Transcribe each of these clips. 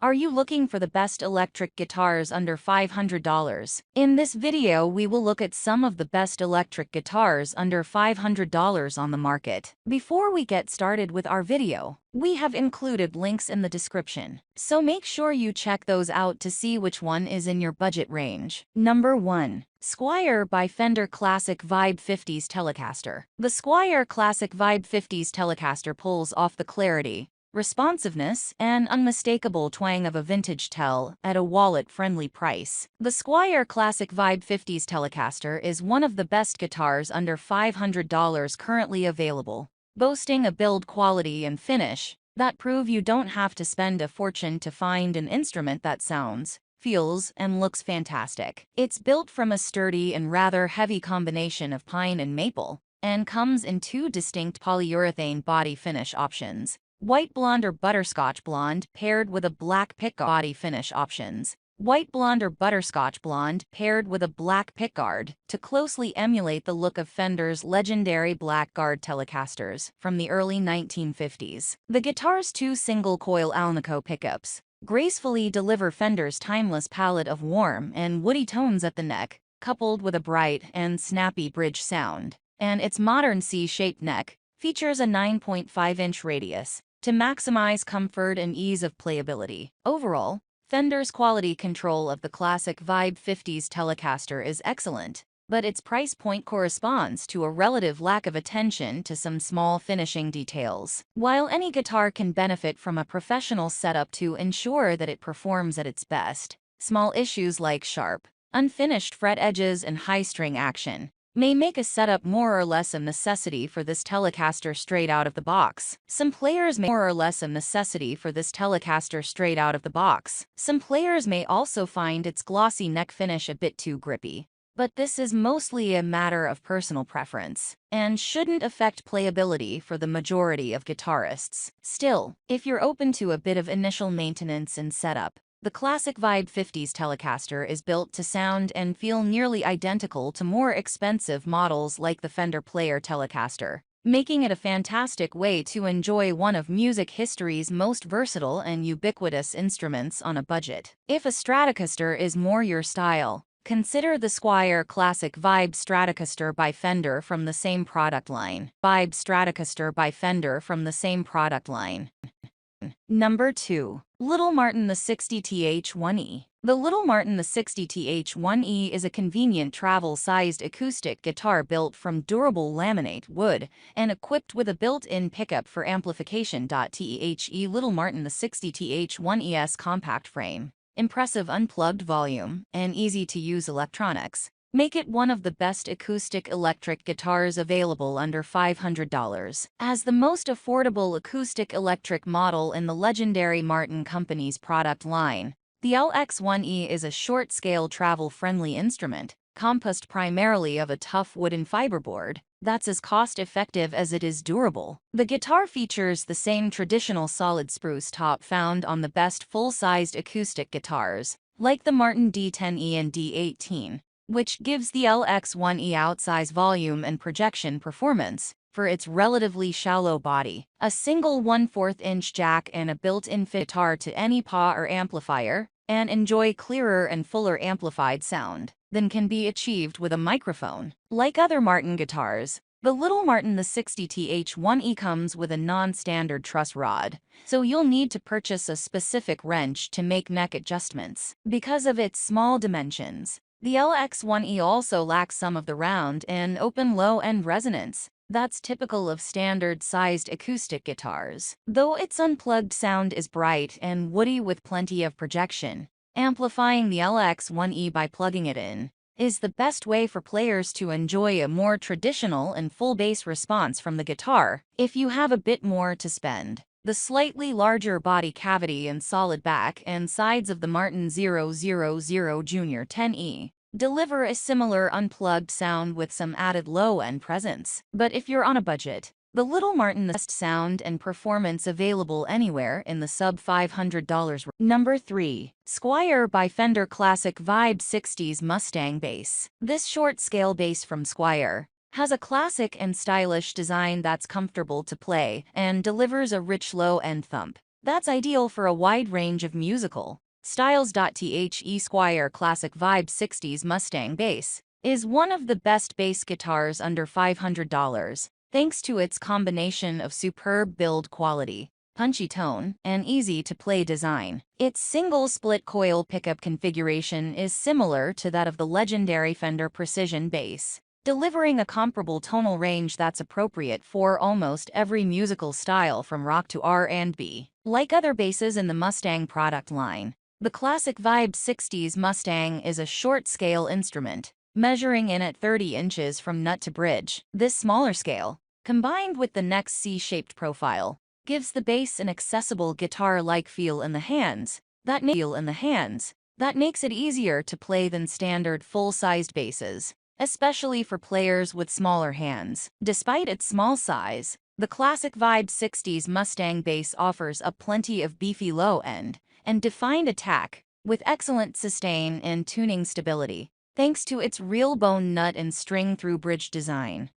Are you looking for the best electric guitars under $500? In this video, we will look at some of the best electric guitars under $500 on the market. Before we get started with our video, we have included links in the description, so make sure you check those out to see which one is in your budget range. Number 1. Squier by Fender Classic Vibe 50s Telecaster. The Squier Classic Vibe 50s Telecaster pulls off the clarity, responsiveness, and unmistakable twang of a vintage tel at a wallet-friendly price. The Squier Classic Vibe 50s Telecaster is one of the best guitars under $500 currently available, boasting a build quality and finish that prove you don't have to spend a fortune to find an instrument that sounds, feels, and looks fantastic. It's built from a sturdy and rather heavy combination of pine and maple, and comes in two distinct polyurethane body finish options: white blonde or butterscotch blonde paired with a black pickguard. Body finish options: white blonde or butterscotch blonde paired with a black pickguard, to closely emulate the look of Fender's legendary blackguard Telecasters from the early 1950s. The guitar's two single-coil Alnico pickups gracefully deliver Fender's timeless palette of warm and woody tones at the neck, coupled with a bright and snappy bridge sound. And its modern C-shaped neck features a 9.5-inch radius to maximize comfort and ease of playability. Overall, Fender's quality control of the classic Vibe 50s Telecaster is excellent, but its price point corresponds to a relative lack of attention to some small finishing details. While any guitar can benefit from a professional setup to ensure that it performs at its best, small issues like sharp, unfinished fret edges and high string action may make a setup more or less a necessity for this Telecaster straight out of the box. Some players may also find its glossy neck finish a bit too grippy, but this is mostly a matter of personal preference and shouldn't affect playability for the majority of guitarists. Still, if you're open to a bit of initial maintenance and setup, the classic Vibe 50s Telecaster is built to sound and feel nearly identical to more expensive models like the Fender Player Telecaster, making it a fantastic way to enjoy one of music history's most versatile and ubiquitous instruments on a budget. If a Stratocaster is more your style, consider the Squier Classic Vibe Stratocaster by Fender from the same product line. Number 2. Little Martin the 60th1E. The Little Martin the 60th1E is a convenient travel-sized acoustic guitar built from durable laminate wood and equipped with a built-in pickup for amplification. The Little Martin the 60th1E's compact frame, impressive unplugged volume, and easy-to-use electronics make it one of the best acoustic electric guitars available under $500. As the most affordable acoustic electric model in the legendary Martin Company's product line, the LX1E is a short-scale travel-friendly instrument, composed primarily of a tough wooden fiberboard that's as cost-effective as it is durable. The guitar features the same traditional solid spruce top found on the best full-sized acoustic guitars, like the Martin D10E and D18, which gives the LX1E outsized volume and projection performance for its relatively shallow body. A single 1/4-inch jack and a built-in fit guitar to any PA or amplifier, and enjoy clearer and fuller amplified sound than can be achieved with a microphone. Like other Martin guitars, the Little Martin the 60th1E comes with a non-standard truss rod, so you'll need to purchase a specific wrench to make neck adjustments. Because of its small dimensions, the LX1E also lacks some of the round and open low-end resonance that's typical of standard-sized acoustic guitars. Though its unplugged sound is bright and woody with plenty of projection, amplifying the LX1E by plugging it in is the best way for players to enjoy a more traditional and full bass response from the guitar. If you have a bit more to spend, the slightly larger body cavity and solid back and sides of the Martin 000 Junior 10E deliver a similar unplugged sound with some added low-end presence. But if you're on a budget, the Little Martin the best sound and performance available anywhere in the sub-$500 range. Number 3. Squier by Fender Classic Vibe 60s Mustang Bass. This short-scale bass from Squier has a classic and stylish design that's comfortable to play and delivers a rich low-end thump. that's ideal for a wide range of musical styles. The Squier Classic Vibe 60s Mustang bass is one of the best bass guitars under $500, thanks to its combination of superb build quality, punchy tone, and easy-to-play design. Its single split coil pickup configuration is similar to that of the legendary Fender Precision bass, delivering a comparable tonal range that's appropriate for almost every musical style from rock to R&B. Like other basses in the Mustang product line, the Classic Vibe 60s Mustang is a short-scale instrument, measuring in at 30 inches from nut to bridge. This smaller scale, combined with the neck's C-shaped profile, gives the bass an accessible guitar-like feel in the hands that makes it easier to play than standard full-sized basses, especially for players with smaller hands. Despite its small size, the Classic Vibe 60s Mustang bass offers a plenty of beefy low end and defined attack, with excellent sustain and tuning stability, thanks to its real bone nut and string through bridge design.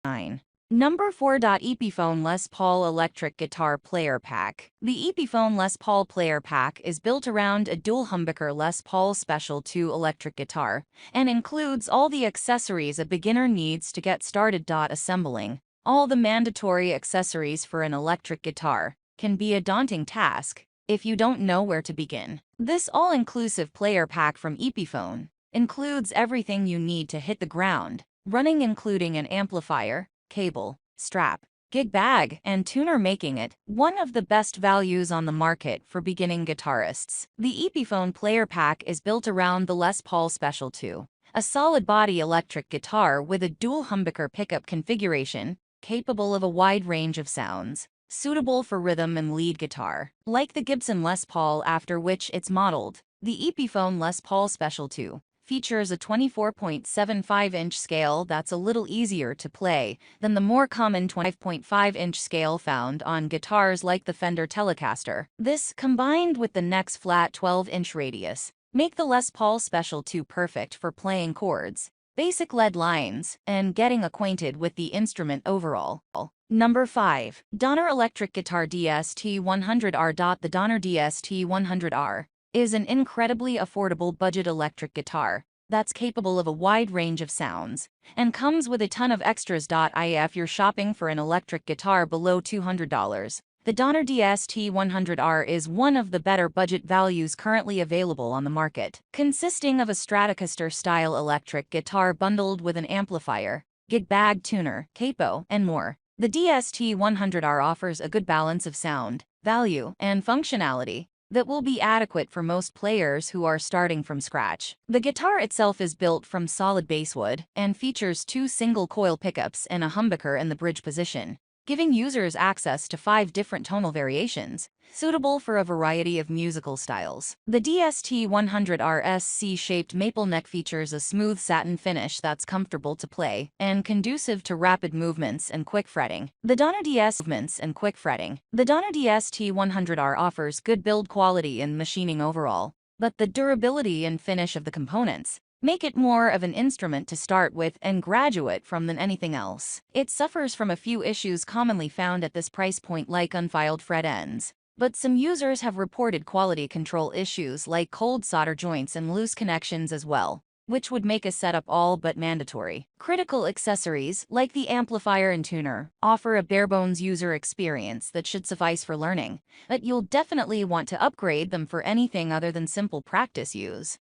Number 4. Epiphone Les Paul Electric Guitar Player Pack. The Epiphone Les Paul Player Pack is built around a dual humbucker Les Paul Special 2 electric guitar and includes all the accessories a beginner needs to get started. Assembling all the mandatory accessories for an electric guitar can be a daunting task if you don't know where to begin. This all-inclusive player pack from Epiphone includes everything you need to hit the ground running, including an amplifier, cable, strap, gig bag, and tuner, making it one of the best values on the market for beginning guitarists. The Epiphone Player Pack is built around the Les Paul Special 2, a solid-body electric guitar with a dual humbucker pickup configuration capable of a wide range of sounds, suitable for rhythm and lead guitar. Like the Gibson Les Paul after which it's modeled, the Epiphone Les Paul Special 2 features a 24.75-inch scale that's a little easier to play than the more common 25.5-inch scale found on guitars like the Fender Telecaster. This, combined with the neck's flat 12-inch radius, make the Les Paul Special 2 perfect for playing chords, basic lead lines, and getting acquainted with the instrument overall. Number 5. Donner Electric Guitar DST-100R. The Donner DST-100R is an incredibly affordable budget electric guitar that's capable of a wide range of sounds and comes with a ton of extras. If you're shopping for an electric guitar below $200, the Donner DST-100R is one of the better budget values currently available on the market. Consisting of a Stratocaster-style electric guitar bundled with an amplifier, gig bag, tuner, capo, and more, the DST-100R offers a good balance of sound, value, and functionality that will be adequate for most players who are starting from scratch. The guitar itself is built from solid basswood and features 2 single-coil pickups and a humbucker in the bridge position, giving users access to 5 different tonal variations, suitable for a variety of musical styles. The DST-100R's C-shaped maple neck features a smooth satin finish that's comfortable to play and conducive to rapid movements and quick fretting. The Donner DST-100R offers good build quality and machining overall, but the durability and finish of the components make it more of an instrument to start with and graduate from than anything else. It suffers from a few issues commonly found at this price point, like unfiled fret ends, but some users have reported quality control issues like cold solder joints and loose connections as well, which would make a setup all but mandatory. Critical accessories, like the amplifier and tuner, offer a bare-bones user experience that should suffice for learning, but you'll definitely want to upgrade them for anything other than simple practice use.